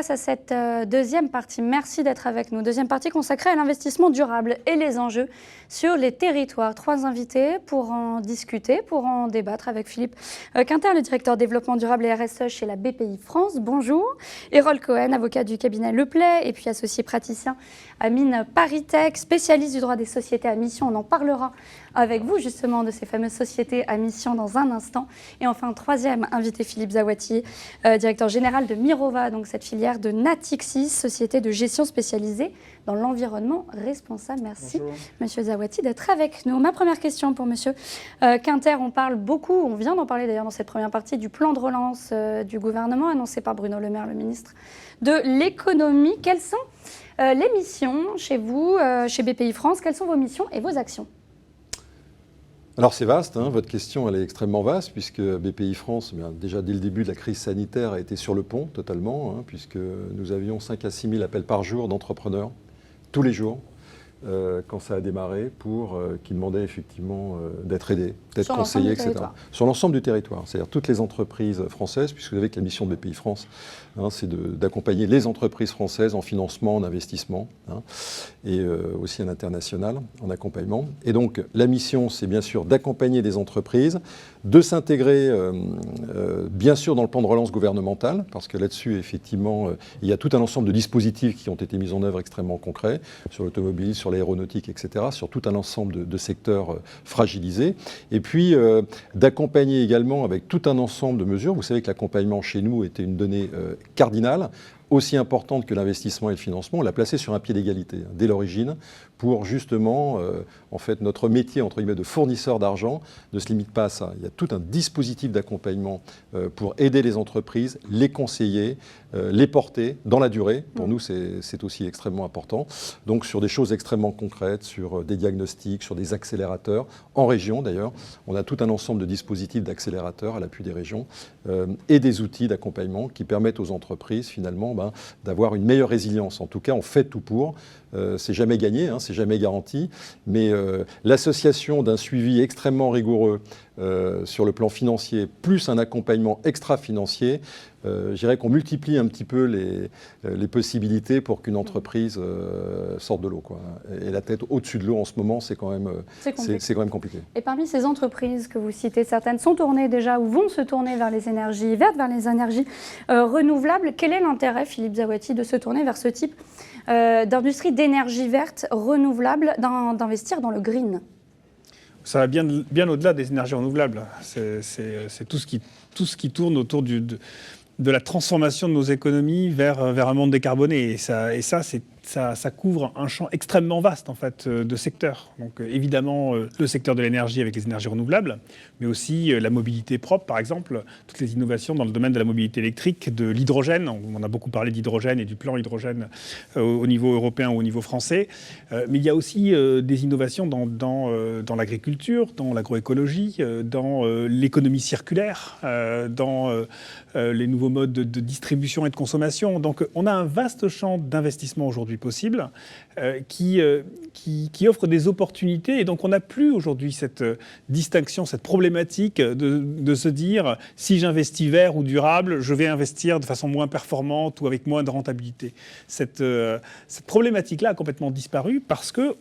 place à cette deuxième partie. Merci d'être avec nous. Deuxième partie consacrée à l'investissement durable et les enjeux sur les territoires. 3 invités pour en discuter, pour en débattre avec Philippe Quinter, le directeur développement durable et RSE chez la BPI France. Bonjour. Erol Cohen, avocat du cabinet Leplay et puis associé praticien à Mines ParisTech, spécialiste du droit des sociétés à mission. On en parlera avec vous justement de ces fameuses sociétés à mission dans un instant. Et enfin, troisième invité, Philippe Zawati, directeur général de Mirova, donc cette filière de Natixis, société de gestion spécialisée dans l'environnement responsable. Merci, bonjour. Monsieur Zawati, d'être avec nous. Ma première question pour Monsieur Quinter, on parle beaucoup, on vient d'en parler d'ailleurs dans cette première partie, du plan de relance du gouvernement annoncé par Bruno Le Maire, le ministre de l'économie. Quelles sont les missions chez vous, chez BPI France? Quelles sont vos missions et vos actions? Alors c'est vaste, hein, votre question elle est extrêmement vaste puisque BPI France, déjà dès le début de la crise sanitaire, a été sur le pont totalement, hein, puisque nous avions 5 à 6 000 appels par jour d'entrepreneurs, tous les jours, quand ça a démarré, qui demandaient effectivement d'être aidés, d'être conseillés, etc. Sur l'ensemble du territoire, c'est-à-dire toutes les entreprises françaises, puisque vous savez que la mission de BPI France, hein, c'est d'accompagner les entreprises françaises en financement, en investissement, hein, et aussi à l'international, en accompagnement. Et donc la mission, c'est bien sûr d'accompagner des entreprises, de s'intégrer bien sûr dans le plan de relance gouvernemental, parce que là-dessus, effectivement, il y a tout un ensemble de dispositifs qui ont été mis en œuvre extrêmement concrets, sur l'automobile, sur l'aéronautique, etc., sur tout un ensemble de secteurs fragilisés. Et puis d'accompagner également avec tout un ensemble de mesures. Vous savez que l'accompagnement chez nous était une donnée cardinale, aussi importante que l'investissement et le financement. On l'a placé sur un pied d'égalité dès l'origine pour justement, en fait, notre métier entre guillemets de fournisseur d'argent ne se limite pas à ça. Il y a tout un dispositif d'accompagnement pour aider les entreprises, les conseiller, les porter dans la durée. Pour nous, c'est aussi extrêmement important. Donc sur des choses extrêmement concrètes, sur des diagnostics, sur des accélérateurs, en région d'ailleurs. On a tout un ensemble de dispositifs d'accélérateurs à l'appui des régions et des outils d'accompagnement qui permettent aux entreprises finalement d'avoir une meilleure résilience. En tout cas, on fait tout pour. C'est jamais gagné, hein, c'est jamais garanti, mais l'association d'un suivi extrêmement rigoureux sur le plan financier, plus un accompagnement extra-financier, je dirais qu'on multiplie un petit peu les possibilités pour qu'une entreprise sorte de l'eau, quoi. Et la tête au-dessus de l'eau en ce moment, c'est quand même compliqué. Et parmi ces entreprises que vous citez, certaines sont tournées déjà ou vont se tourner vers les énergies vertes, vers les énergies renouvelables. Quel est l'intérêt, Philippe Zawati, de se tourner vers ce type d'industrie d'énergie verte, renouvelable, d'investir dans le green? Ça va bien au-delà des énergies renouvelables. C'est tout ce qui tourne autour de la transformation de nos économies vers un monde décarboné. Et ça couvre un champ extrêmement vaste en fait, de secteurs. Donc évidemment le secteur de l'énergie avec les énergies renouvelables, mais aussi la mobilité propre par exemple, toutes les innovations dans le domaine de la mobilité électrique, de l'hydrogène. On a beaucoup parlé d'hydrogène et du plan hydrogène au niveau européen ou au niveau français. Mais il y a aussi des innovations dans l'agriculture, dans l'agroécologie, dans l'économie circulaire, dans les nouveaux modes de distribution et de consommation. Donc on a un vaste champ d'investissement aujourd'hui possible qui offre des opportunités. Et donc on n'a plus aujourd'hui cette distinction, cette problématique de se dire si j'investis vert ou durable, je vais investir de façon moins performante ou avec moins de rentabilité. Cette problématique-là a complètement disparu parce qu'on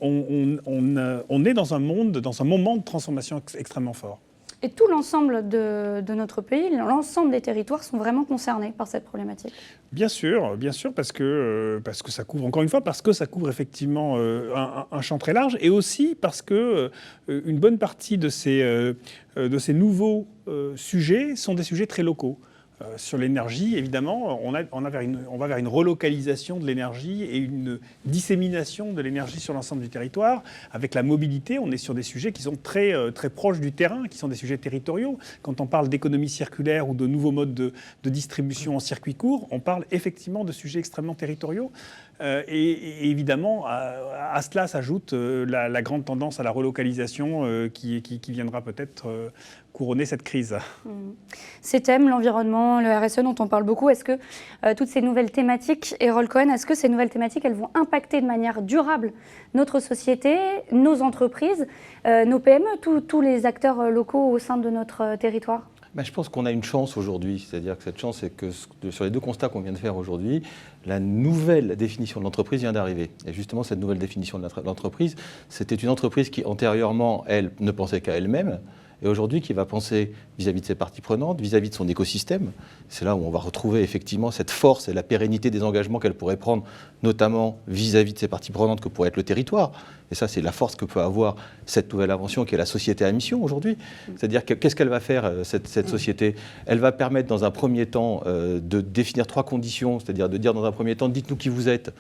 est dans un moment de transformation extrêmement fort. Et tout l'ensemble de notre pays, l'ensemble des territoires sont vraiment concernés par cette problématique. Bien sûr, parce que ça couvre, encore une fois, parce que ça couvre effectivement un champ très large, et aussi parce que une bonne partie de ces nouveaux sujets sont des sujets très locaux. Sur l'énergie, évidemment, on va vers une relocalisation de l'énergie et une dissémination de l'énergie sur l'ensemble du territoire. Avec la mobilité, on est sur des sujets qui sont très, très proches du terrain, qui sont des sujets territoriaux. Quand on parle d'économie circulaire ou de nouveaux modes de distribution en circuit court, on parle effectivement de sujets extrêmement territoriaux. Et évidemment, à cela s'ajoute la grande tendance à la relocalisation qui viendra peut-être couronner cette crise. Ces thèmes, l'environnement, le RSE dont on parle beaucoup, est-ce que toutes ces nouvelles thématiques, Erol Cohen, est-ce que ces nouvelles thématiques, elles vont impacter de manière durable notre société, nos entreprises, nos PME, tous les acteurs locaux au sein de notre territoire ? Je pense qu'on a une chance aujourd'hui, c'est-à-dire que cette chance, c'est que sur les deux constats qu'on vient de faire aujourd'hui, la nouvelle définition de l'entreprise vient d'arriver. Et justement, cette nouvelle définition de l'entreprise, c'était une entreprise qui, antérieurement, elle, ne pensait qu'à elle-même, et aujourd'hui qui va penser vis-à-vis de ses parties prenantes, vis-à-vis de son écosystème. C'est là où on va retrouver effectivement cette force et la pérennité des engagements qu'elle pourrait prendre, notamment vis-à-vis de ses parties prenantes que pourrait être le territoire. Et ça, c'est la force que peut avoir cette nouvelle invention qui est la société à mission aujourd'hui. C'est-à-dire qu'est-ce qu'elle va faire, cette société ? Elle va permettre dans un premier temps de définir 3 conditions, c'est-à-dire de dire dans un premier temps, dites-nous qui vous êtes.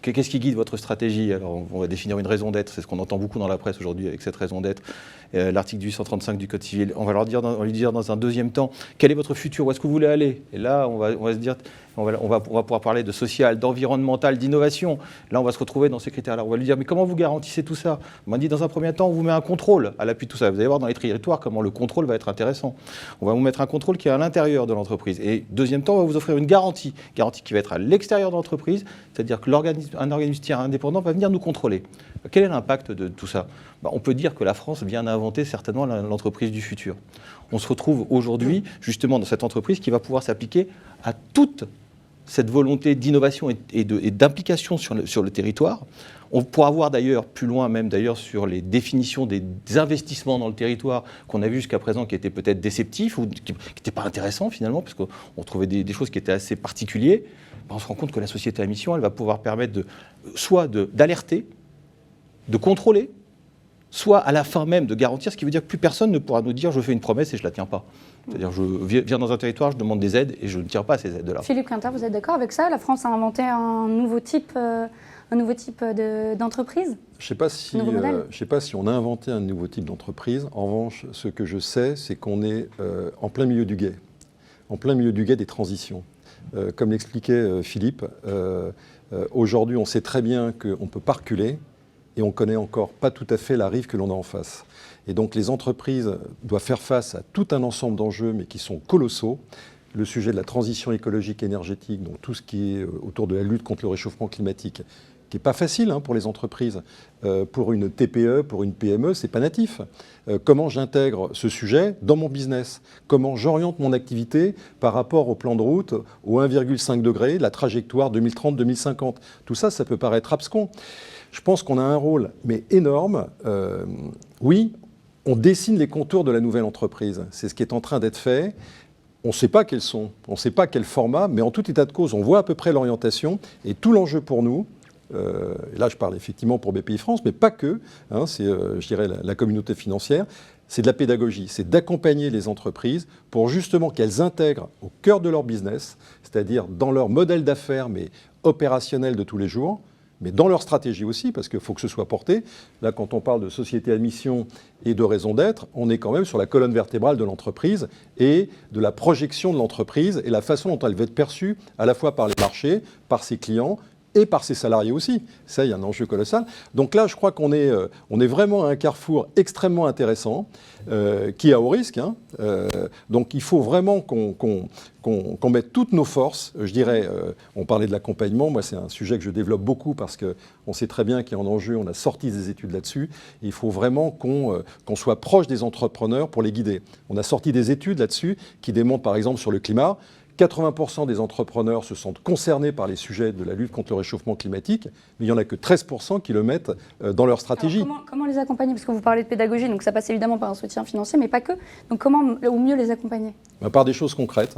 Qu'est-ce qui guide votre stratégie ? Alors, on va définir une raison d'être, c'est ce qu'on entend beaucoup dans la presse aujourd'hui avec cette raison d'être. L'article 835 du Code civil. On va lui dire dans un deuxième temps, quel est votre futur ? Où est-ce que vous voulez aller ? Et là, on va se dire, on va pouvoir parler de social, d'environnemental, d'innovation. Là, on va se retrouver dans ces critères-là. On va lui dire, mais comment vous garantissez tout ça ? On m'a dit, dans un premier temps, on vous met un contrôle à l'appui de tout ça. Vous allez voir dans les territoires comment le contrôle va être intéressant. On va vous mettre un contrôle qui est à l'intérieur de l'entreprise. Et deuxième temps, on va vous offrir une garantie qui va être à l'extérieur de l'entreprise, c'est-à-dire que un organisme tiers indépendant va venir nous contrôler. Quel est l'impact de tout ça ? On peut dire que la France vient d'inventer certainement l'entreprise du futur. On se retrouve aujourd'hui justement dans cette entreprise qui va pouvoir s'appliquer à toute cette volonté d'innovation et d'implication sur le territoire. On pourra voir d'ailleurs, plus loin même d'ailleurs, sur les définitions des investissements dans le territoire qu'on a vu jusqu'à présent qui étaient peut-être déceptifs ou qui n'étaient pas intéressants finalement, parce qu'on trouvait des choses qui étaient assez particulières. On se rend compte que la société à mission, elle va pouvoir permettre soit d'alerter, de contrôler, soit à la fin même de garantir, ce qui veut dire que plus personne ne pourra nous dire je fais une promesse et je ne la tiens pas. C'est-à-dire je viens dans un territoire, je demande des aides et je ne tiens pas à ces aides-là. Philippe Quinter, vous êtes d'accord avec ça ? La France a inventé un nouveau type d'entreprise ? Je ne sais pas si on a inventé un nouveau type d'entreprise. En revanche, ce que je sais, c'est qu'on est en plein milieu du gué, des transitions. Comme l'expliquait Philippe, aujourd'hui, on sait très bien qu'on ne peut pas reculer. Et on ne connaît encore pas tout à fait la rive que l'on a en face. Et donc les entreprises doivent faire face à tout un ensemble d'enjeux, mais qui sont colossaux. Le sujet de la transition écologique et énergétique, donc tout ce qui est autour de la lutte contre le réchauffement climatique, qui n'est pas facile pour les entreprises. Pour une TPE, pour une PME, ce n'est pas natif. Comment j'intègre ce sujet dans mon business ? Comment j'oriente mon activité par rapport au plan de route, au 1,5 degré, la trajectoire 2030-2050 ? Tout ça, ça peut paraître abscon. Je pense qu'on a un rôle, mais énorme. Oui, on dessine les contours de la nouvelle entreprise. C'est ce qui est en train d'être fait. On ne sait pas quels sont, on ne sait pas quel format, mais en tout état de cause, on voit à peu près l'orientation. Et tout l'enjeu pour nous, et là je parle effectivement pour BPI France, mais pas que, c'est je dirais la communauté financière, c'est de la pédagogie, c'est d'accompagner les entreprises pour justement qu'elles intègrent au cœur de leur business, c'est-à-dire dans leur modèle d'affaires, mais opérationnel de tous les jours, mais dans leur stratégie aussi, parce qu'il faut que ce soit porté. Là, quand on parle de société à mission et de raison d'être, on est quand même sur la colonne vertébrale de l'entreprise et de la projection de l'entreprise et la façon dont elle va être perçue à la fois par les marchés, par ses clients et par ses salariés aussi. Ça, il y a un enjeu colossal. Donc là, je crois qu'on est vraiment à un carrefour extrêmement intéressant, qui est à haut risque. Donc il faut vraiment qu'on mette toutes nos forces. Je dirais, on parlait de l'accompagnement, moi c'est un sujet que je développe beaucoup parce qu'on sait très bien qu'il y a un enjeu, on a sorti des études là-dessus. Il faut vraiment qu'on soit proche des entrepreneurs pour les guider. On a sorti des études là-dessus qui démontrent par exemple sur le climat, 80% des entrepreneurs se sentent concernés par les sujets de la lutte contre le réchauffement climatique, mais il n'y en a que 13% qui le mettent dans leur stratégie. Alors comment les accompagner ? Parce que vous parlez de pédagogie, donc ça passe évidemment par un soutien financier, mais pas que. Donc comment au mieux les accompagner ? Par des choses concrètes.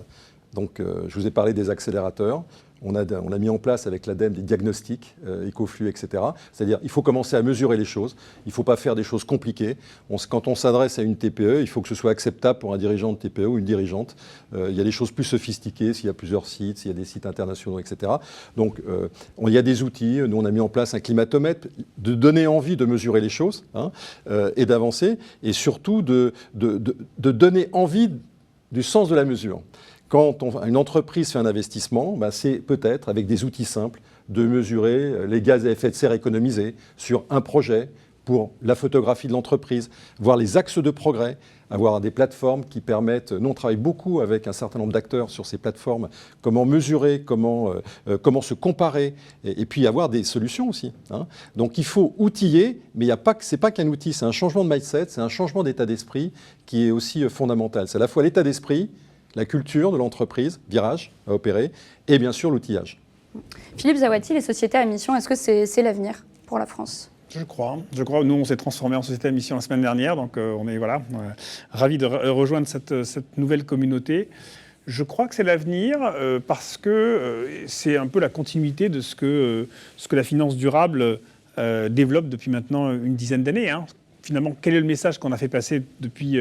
Donc, je vous ai parlé des accélérateurs. On a mis en place avec l'ADEME des diagnostics, Ecoflux, etc. C'est-à-dire il faut commencer à mesurer les choses. Il ne faut pas faire des choses compliquées. Quand on s'adresse à une TPE, il faut que ce soit acceptable pour un dirigeant de TPE ou une dirigeante. Il y a des choses plus sophistiquées, s'il y a plusieurs sites, s'il y a des sites internationaux, etc. Donc il y a des outils. Nous, on a mis en place un climatomètre, de donner envie de mesurer les choses et d'avancer. Et surtout de donner envie du sens de la mesure. Quand une entreprise fait un investissement, c'est peut-être, avec des outils simples, de mesurer les gaz à effet de serre économisés sur un projet, pour la photographie de l'entreprise, voir les axes de progrès, avoir des plateformes qui permettent, nous on travaille beaucoup avec un certain nombre d'acteurs sur ces plateformes, comment mesurer, comment se comparer, et puis avoir des solutions aussi. Hein. Donc il faut outiller, mais ce n'est pas qu'un outil, c'est un changement de mindset, c'est un changement d'état d'esprit qui est aussi fondamental. C'est à la fois l'état d'esprit, la culture de l'entreprise, virage à opérer, et bien sûr l'outillage. Philippe Zawati, les sociétés à mission, est-ce que c'est l'avenir pour la France ? Je crois. Nous, on s'est transformé en société à mission la semaine dernière, donc on est ravis de rejoindre cette nouvelle communauté. Je crois que c'est l'avenir parce que c'est un peu la continuité de ce que la finance durable développe depuis maintenant une dizaine d'années. Hein. Finalement, quel est le message qu'on a fait passer depuis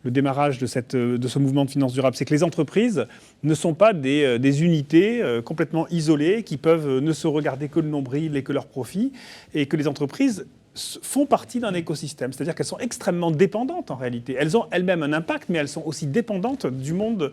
le démarrage de ce mouvement de finance durable ? C'est que les entreprises ne sont pas des unités complètement isolées qui peuvent ne se regarder que le nombril et que leurs profits, et que les entreprises font partie d'un écosystème, c'est-à-dire qu'elles sont extrêmement dépendantes en réalité. Elles ont elles-mêmes un impact, mais elles sont aussi dépendantes du monde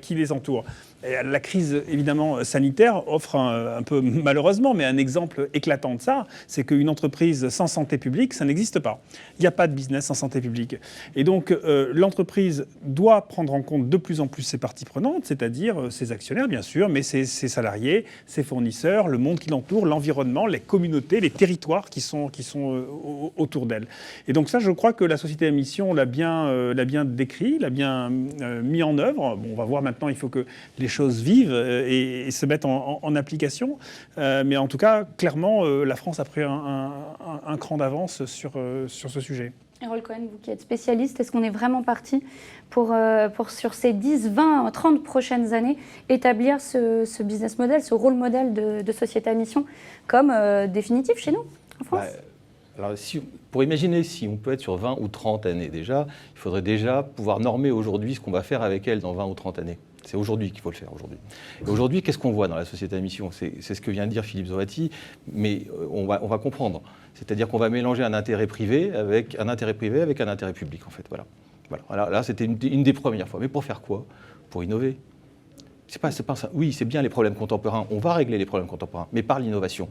qui les entoure. Et la crise, évidemment, sanitaire offre un peu, malheureusement, mais un exemple éclatant de ça, c'est qu'une entreprise sans santé publique, ça n'existe pas. Il n'y a pas de business sans santé publique. Et donc, l'entreprise doit prendre en compte de plus en plus ses parties prenantes, c'est-à-dire ses actionnaires, bien sûr, mais ses salariés, ses fournisseurs, le monde qui l'entoure, l'environnement, les communautés, les territoires qui sont autour d'elle. Et donc ça, je crois que la société à mission l'a bien décrit, l'a bien mis en œuvre. Bon, on va voir maintenant, il faut que les choses vivent et se mettent en application. Mais en tout cas, clairement, la France a pris un cran d'avance sur ce sujet. Errol Cohen, vous qui êtes spécialiste, est-ce qu'on est vraiment parti pour sur ces 10, 20, 30 prochaines années, établir ce business model, ce rôle modèle de société à mission comme définitif chez nous, en France ? Alors, pour imaginer si on peut être sur 20 ou 30 années déjà, il faudrait déjà pouvoir normer aujourd'hui ce qu'on va faire avec elle dans 20 ou 30 années. C'est aujourd'hui qu'il faut le faire, aujourd'hui. Et aujourd'hui, qu'est-ce qu'on voit dans la société à mission ? C'est ce que vient de dire Philippe Zawati, mais on va comprendre. C'est-à-dire qu'on va mélanger un intérêt privé avec un intérêt public, en fait. Voilà. Alors là, c'était une des premières fois. Mais pour faire quoi ? Pour innover. C'est pas ça. Oui, c'est bien les problèmes contemporains. On va régler les problèmes contemporains, mais par l'innovation.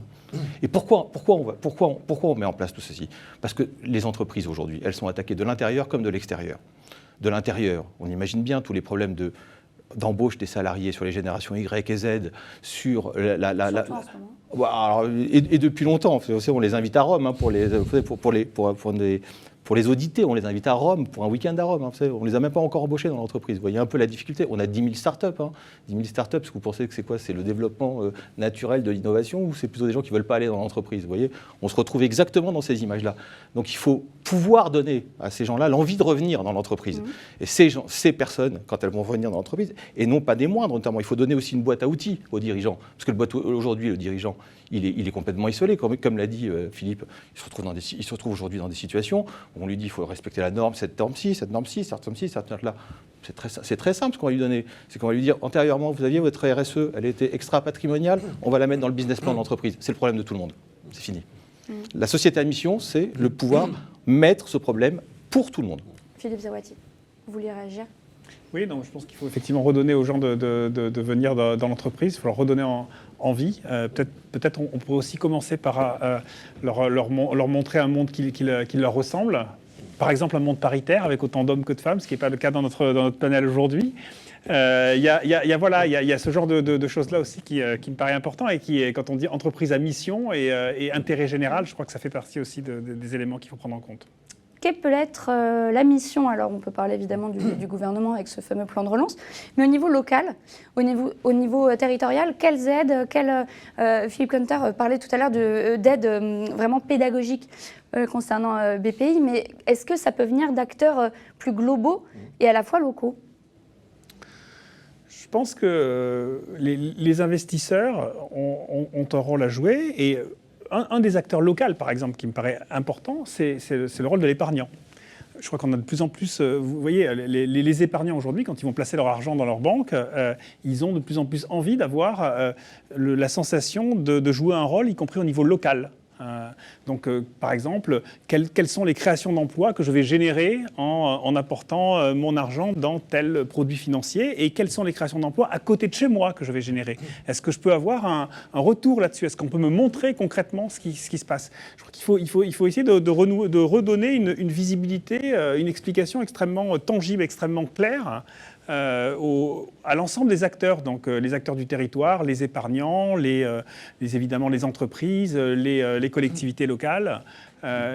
Et pourquoi on met en place tout ceci ? Parce que les entreprises aujourd'hui, elles sont attaquées de l'intérieur comme de l'extérieur. De l'intérieur, on imagine bien tous les problèmes d'embauche des salariés sur les générations Y et Z, sur et depuis longtemps. On les invite à Rome pour les auditer, on les invite à Rome pour un week-end à Rome. On ne les a même pas encore embauchés dans l'entreprise. Vous voyez un peu la difficulté. On a 10 000 startups. 10 000 startups, est-ce que vous pensez que c'est quoi ? C'est le développement naturel de l'innovation ou c'est plutôt des gens qui ne veulent pas aller dans l'entreprise ? Vous voyez, on se retrouve exactement dans ces images-là. Donc il faut pouvoir donner à ces gens-là l'envie de revenir dans l'entreprise. Et ces personnes, quand elles vont revenir dans l'entreprise, et non pas des moindres notamment, il faut donner aussi une boîte à outils aux dirigeants. Parce que aujourd'hui, le dirigeant, il est complètement isolé. Comme l'a dit Philippe, il se retrouve aujourd'hui dans des situations où on lui dit qu'il faut respecter la norme, cette norme-ci, cette norme-ci, cette norme-là. C'est très simple ce qu'on va lui donner. C'est qu'on va lui dire, antérieurement, vous aviez votre RSE, elle était extra-patrimoniale, on va la mettre dans le business plan de l'entreprise. C'est le problème de tout le monde. C'est fini. La société à mission, c'est le pouvoir mettre ce problème pour tout le monde. Philippe Zawati, vous vouliez réagir ? Oui, donc je pense qu'il faut effectivement redonner aux gens de venir dans l'entreprise, il faut leur redonner envie. Peut-être on pourrait aussi commencer par leur montrer un monde qui leur ressemble. Par exemple, un monde paritaire avec autant d'hommes que de femmes, ce qui n'est pas le cas dans notre panel aujourd'hui. Il y a ce genre de choses-là aussi qui me paraît important et qui, quand on dit entreprise à mission et intérêt général, je crois que ça fait partie aussi des éléments qu'il faut prendre en compte. Quelle peut être la mission ? Alors, on peut parler évidemment du gouvernement avec ce fameux plan de relance, mais au niveau local, au niveau territorial, quelles aides, Philippe Conter parlait tout à l'heure d'aides vraiment pédagogiques concernant BPI, mais est-ce que ça peut venir d'acteurs plus globaux et à la fois locaux ? Je pense que les investisseurs ont un rôle à jouer et un des acteurs locaux, par exemple, qui me paraît important, c'est le rôle de l'épargnant. Je crois qu'on a de plus en plus, vous voyez, les épargnants aujourd'hui, quand ils vont placer leur argent dans leur banque, ils ont de plus en plus envie d'avoir la sensation de jouer un rôle, y compris au niveau local. Donc, par exemple, quelles sont les créations d'emplois que je vais générer en apportant mon argent dans tel produit financier, et quelles sont les créations d'emplois à côté de chez moi que je vais générer? Est-ce que je peux avoir un retour là-dessus? Est-ce qu'on peut me montrer concrètement ce qui se passe? Je crois qu'il faut essayer de redonner une visibilité, une explication extrêmement tangible, extrêmement claire à l'ensemble des acteurs, donc les acteurs du territoire, les épargnants, évidemment les entreprises, les collectivités locales.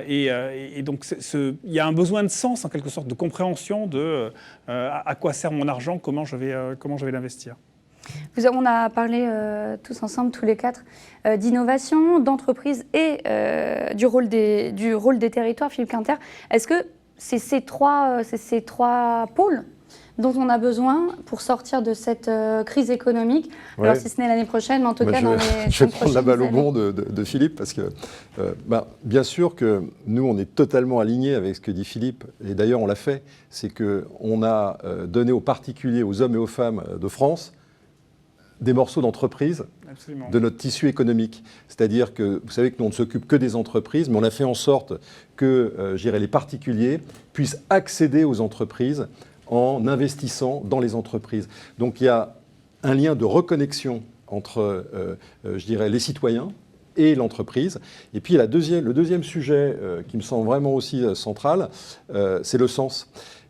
Et donc il y a un besoin de sens, en quelque sorte, de compréhension de à quoi sert mon argent, comment je vais l'investir. On a parlé tous ensemble, tous les quatre, d'innovation, d'entreprise et du rôle des territoires, Philippe Quinter. Est-ce que c'est ces trois pôles dont on a besoin pour sortir de cette crise économique, alors si ce n'est l'année prochaine, mais en tout cas dans les 5 prochaines années. Je vais prendre la balle au bond de Philippe, parce que bien sûr que nous, on est totalement alignés avec ce que dit Philippe, et d'ailleurs on l'a fait, c'est qu'on a donné aux particuliers, aux hommes et aux femmes de France, des morceaux d'entreprise de notre tissu économique. C'est-à-dire que, vous savez que nous, on ne s'occupe que des entreprises, mais on a fait en sorte que, les particuliers puissent accéder aux entreprises en investissant dans les entreprises. Donc il y a un lien de reconnexion entre, les citoyens et l'entreprise. Et puis le deuxième sujet qui me semble vraiment aussi central, c'est le sens.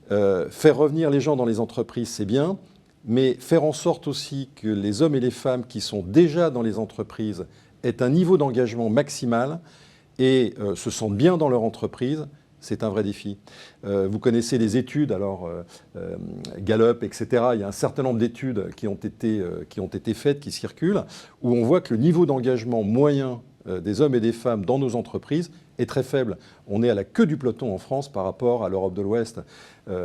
Faire revenir les gens dans les entreprises, c'est bien, mais faire en sorte aussi que les hommes et les femmes qui sont déjà dans les entreprises aient un niveau d'engagement maximal et se sentent bien dans leur entreprise, c'est un vrai défi. Vous connaissez les études, alors Gallup, etc. Il y a un certain nombre d'études qui ont été faites, qui circulent, où on voit que le niveau d'engagement moyen des hommes et des femmes dans nos entreprises est très faible. On est à la queue du peloton en France par rapport à l'Europe de l'Ouest.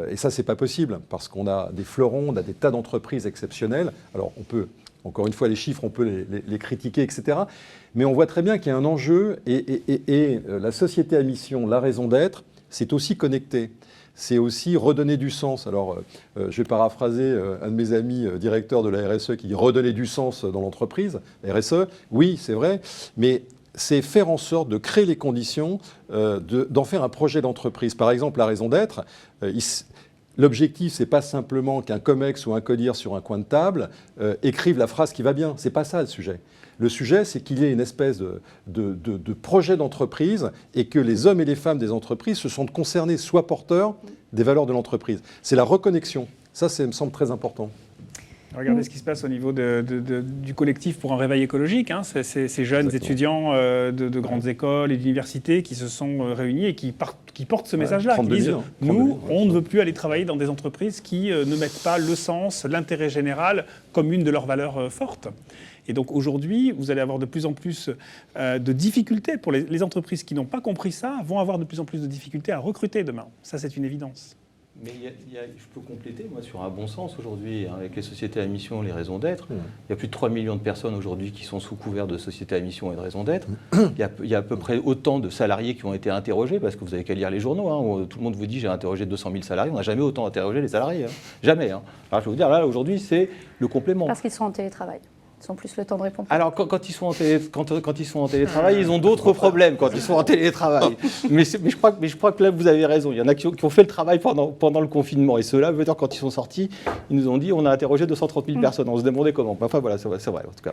Et ça, c'est pas possible, parce qu'on a des fleurons, on a des tas d'entreprises exceptionnelles. Alors, on peut, encore une fois, les chiffres, on peut les critiquer, etc. Mais on voit très bien qu'il y a un enjeu, et la société à mission, la raison d'être, c'est aussi connecté. C'est aussi redonner du sens. Alors, je vais paraphraser un de mes amis directeur de la RSE qui dit « redonner du sens dans l'entreprise ». La RSE, oui, c'est vrai, mais c'est faire en sorte de créer les conditions d'en faire un projet d'entreprise. Par exemple, la raison d'être, l'objectif, c'est pas simplement qu'un COMEX ou un CODIR sur un coin de table écrive la phrase qui va bien. C'est pas ça le sujet. Le sujet, c'est qu'il y ait une espèce de projet d'entreprise et que les hommes et les femmes des entreprises se sentent concernés, soient porteurs des valeurs de l'entreprise. C'est la reconnexion. Ça me semble très important. Regardez ce qui se passe au niveau du collectif pour un réveil écologique. Hein. Ces jeunes étudiants de grandes écoles et d'universités qui se sont réunis et qui portent ce message-là, qui disent « Nous, on ne veut plus aller travailler dans des entreprises qui ne mettent pas le sens, l'intérêt général comme une de leurs valeurs fortes ». Et donc aujourd'hui, vous allez avoir de plus en plus de difficultés pour les entreprises qui n'ont pas compris ça, vont avoir de plus en plus de difficultés à recruter demain. Ça, c'est une évidence. Mais je peux compléter, moi, sur un bon sens aujourd'hui, avec les sociétés à mission, les raisons d'être. Il y a plus de 3 millions de personnes aujourd'hui qui sont sous couvert de sociétés à mission et de raisons d'être. Il y a à peu près autant de salariés qui ont été interrogés, parce que vous avez qu'à lire les journaux. Hein, tout le monde vous dit j'ai interrogé 200 000 salariés. On n'a jamais autant interrogé les salariés. Hein. Jamais. Hein. Alors je vais vous dire, là, aujourd'hui, c'est le complément. Parce qu'ils sont en télétravail. Ils ont plus le temps de répondre. Alors, quand ils sont en télétravail, ils ont d'autres problèmes quand ils sont en télétravail. mais je crois que là, vous avez raison. Il y en a qui ont fait le travail pendant le confinement. Et ceux-là, quand ils sont sortis, ils nous ont dit on a interrogé 230 000 personnes. On se demandait comment. Enfin, voilà, c'est vrai, en tout cas.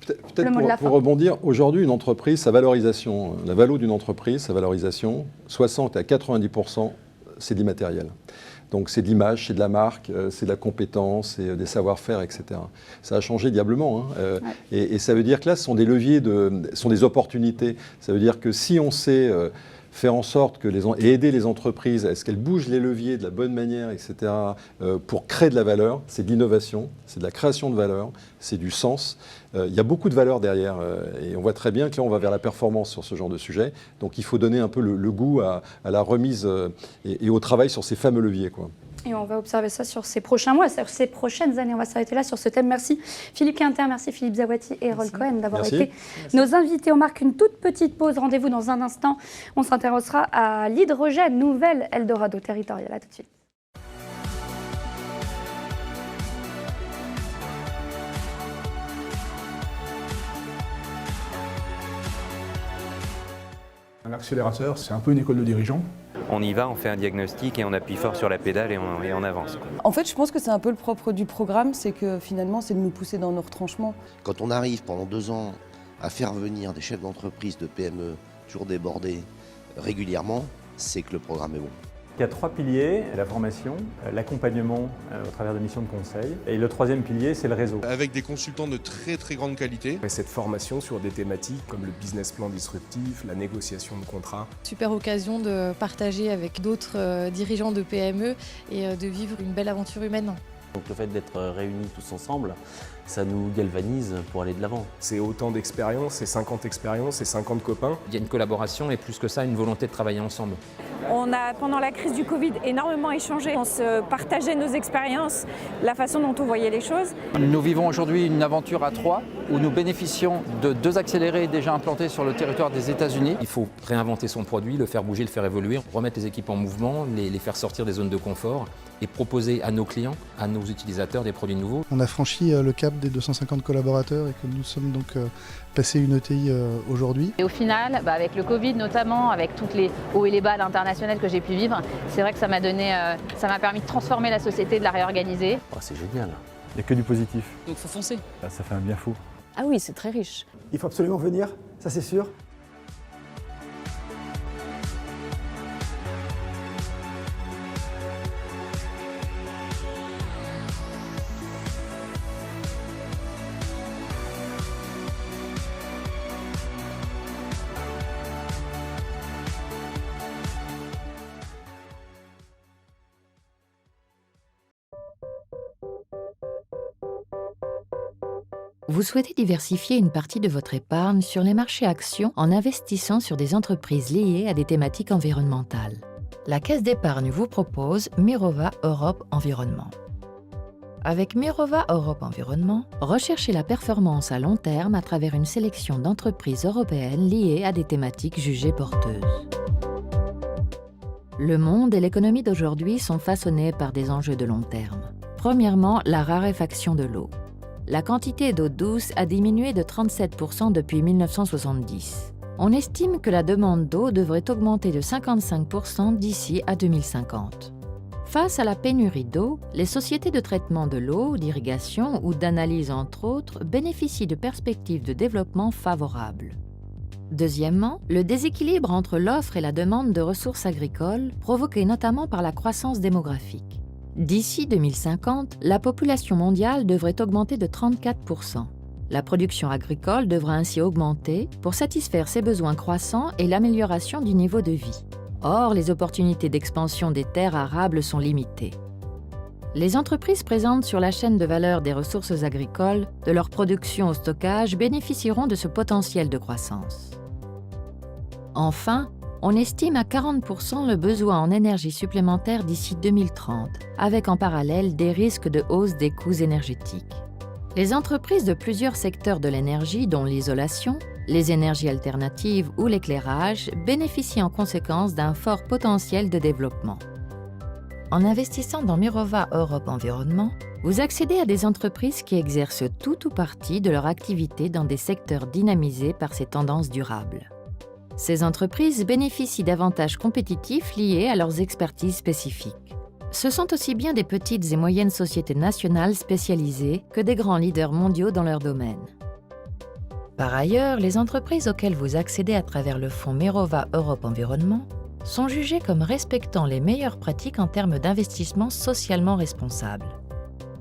Peut-être pour rebondir, aujourd'hui, une entreprise, sa valorisation, la valo d'une entreprise, sa valorisation, 60 à 90%, c'est d'immatériel. Donc c'est de l'image, c'est de la marque, c'est de la compétence, c'est des savoir-faire, etc. Ça a changé diablement. Hein. Et ça veut dire que là, ce sont des leviers, ce sont des opportunités. Ça veut dire que si on sait faire en sorte que et aider les entreprises, est-ce qu'elles bougent les leviers de la bonne manière, etc., pour créer de la valeur, c'est de l'innovation, c'est de la création de valeur, c'est du sens. Il y a beaucoup de valeur derrière et on voit très bien que là, on va vers la performance sur ce genre de sujet. Donc il faut donner un peu le goût à la remise et au travail sur ces fameux leviers, quoi. Et on va observer ça sur ces prochains mois, sur ces prochaines années. On va s'arrêter là sur ce thème. Merci Philippe Quinter, merci Philippe Zawati et Erol Cohen d'avoir été nos invités. On marque une toute petite pause. Rendez-vous dans un instant. On s'intéressera à l'hydrogène, nouvelle Eldorado territorial. À tout de suite. accélérateur, c'est un peu une école de dirigeants. On y va, on fait un diagnostic et on appuie fort sur la pédale et on avance. En fait, je pense que c'est un peu le propre du programme, c'est que finalement, c'est de nous pousser dans nos retranchements. Quand on arrive pendant 2 ans à faire venir des chefs d'entreprise, de PME, toujours débordés régulièrement, c'est que le programme est bon. Il y a 3 piliers, la formation, l'accompagnement au travers de missions de conseil. Et le 3e pilier, c'est le réseau. Avec des consultants de très très grande qualité. Et cette formation sur des thématiques comme le business plan disruptif, la négociation de contrats. Super occasion de partager avec d'autres dirigeants de PME et de vivre une belle aventure humaine. Donc le fait d'être réunis tous ensemble, ça nous galvanise pour aller de l'avant. C'est autant d'expériences, c'est 50 expériences, c'est 50 copains. Il y a une collaboration et plus que ça, une volonté de travailler ensemble. On a, pendant la crise du Covid, énormément échangé. On se partageait nos expériences, la façon dont on voyait les choses. Nous vivons aujourd'hui une aventure à 3 où nous bénéficions de 2 accélérés déjà implantés sur le territoire des États-Unis. Il faut réinventer son produit, le faire bouger, le faire évoluer, remettre les équipes en mouvement, les faire sortir des zones de confort et proposer à nos clients, à nos utilisateurs des produits nouveaux. On a franchi le cap des 250 collaborateurs et que nous sommes donc passés une ETI aujourd'hui. Et au final, avec le Covid notamment, avec toutes les hauts et les bas à l'international que j'ai pu vivre, c'est vrai que ça m'a permis de transformer la société, de la réorganiser. Oh, c'est génial. Il n'y a que du positif. Donc il faut foncer. Ça fait un bien fou. Ah oui, c'est très riche. Il faut absolument venir, ça c'est sûr. Vous souhaitez diversifier une partie de votre épargne sur les marchés actions en investissant sur des entreprises liées à des thématiques environnementales. La Caisse d'épargne vous propose Mirova Europe Environnement. Avec Mirova Europe Environnement, recherchez la performance à long terme à travers une sélection d'entreprises européennes liées à des thématiques jugées porteuses. Le monde et l'économie d'aujourd'hui sont façonnés par des enjeux de long terme. Premièrement, la raréfaction de l'eau. La quantité d'eau douce a diminué de 37% depuis 1970. On estime que la demande d'eau devrait augmenter de 55% d'ici à 2050. Face à la pénurie d'eau, les sociétés de traitement de l'eau, d'irrigation ou d'analyse entre autres bénéficient de perspectives de développement favorables. Deuxièmement, le déséquilibre entre l'offre et la demande de ressources agricoles, provoqué notamment par la croissance démographique. D'ici 2050, la population mondiale devrait augmenter de 34%. La production agricole devra ainsi augmenter pour satisfaire ses besoins croissants et l'amélioration du niveau de vie. Or, les opportunités d'expansion des terres arables sont limitées. Les entreprises présentes sur la chaîne de valeur des ressources agricoles, de leur production au stockage, bénéficieront de ce potentiel de croissance. Enfin, on estime à 40% le besoin en énergie supplémentaire d'ici 2030, avec en parallèle des risques de hausse des coûts énergétiques. Les entreprises de plusieurs secteurs de l'énergie, dont l'isolation, les énergies alternatives ou l'éclairage, bénéficient en conséquence d'un fort potentiel de développement. En investissant dans Mirova Europe Environnement, vous accédez à des entreprises qui exercent tout ou partie de leur activité dans des secteurs dynamisés par ces tendances durables. Ces entreprises bénéficient d'avantages compétitifs liés à leurs expertises spécifiques. Ce sont aussi bien des petites et moyennes sociétés nationales spécialisées que des grands leaders mondiaux dans leur domaine. Par ailleurs, les entreprises auxquelles vous accédez à travers le fonds Mirova Europe Environnement sont jugées comme respectant les meilleures pratiques en termes d'investissement socialement responsable.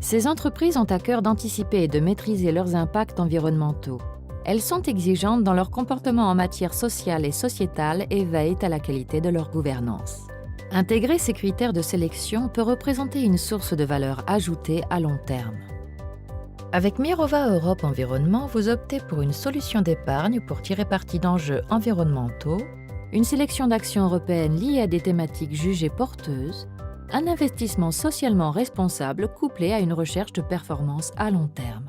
Ces entreprises ont à cœur d'anticiper et de maîtriser leurs impacts environnementaux. Elles sont exigeantes dans leur comportement en matière sociale et sociétale et veillent à la qualité de leur gouvernance. Intégrer ces critères de sélection peut représenter une source de valeur ajoutée à long terme. Avec Mirova Europe Environnement, vous optez pour une solution d'épargne pour tirer parti d'enjeux environnementaux, une sélection d'actions européennes liées à des thématiques jugées porteuses, un investissement socialement responsable couplé à une recherche de performance à long terme.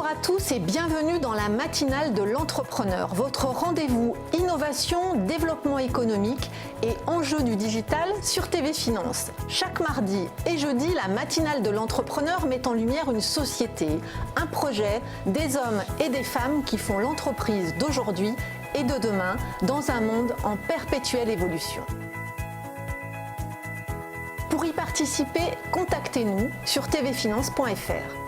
Bonjour à tous et bienvenue dans la matinale de l'entrepreneur, votre rendez-vous innovation, développement économique et enjeux du digital sur TV Finance. Chaque mardi et jeudi, la matinale de l'entrepreneur met en lumière une société, un projet, des hommes et des femmes qui font l'entreprise d'aujourd'hui et de demain dans un monde en perpétuelle évolution. Pour y participer, contactez-nous sur tvfinance.fr.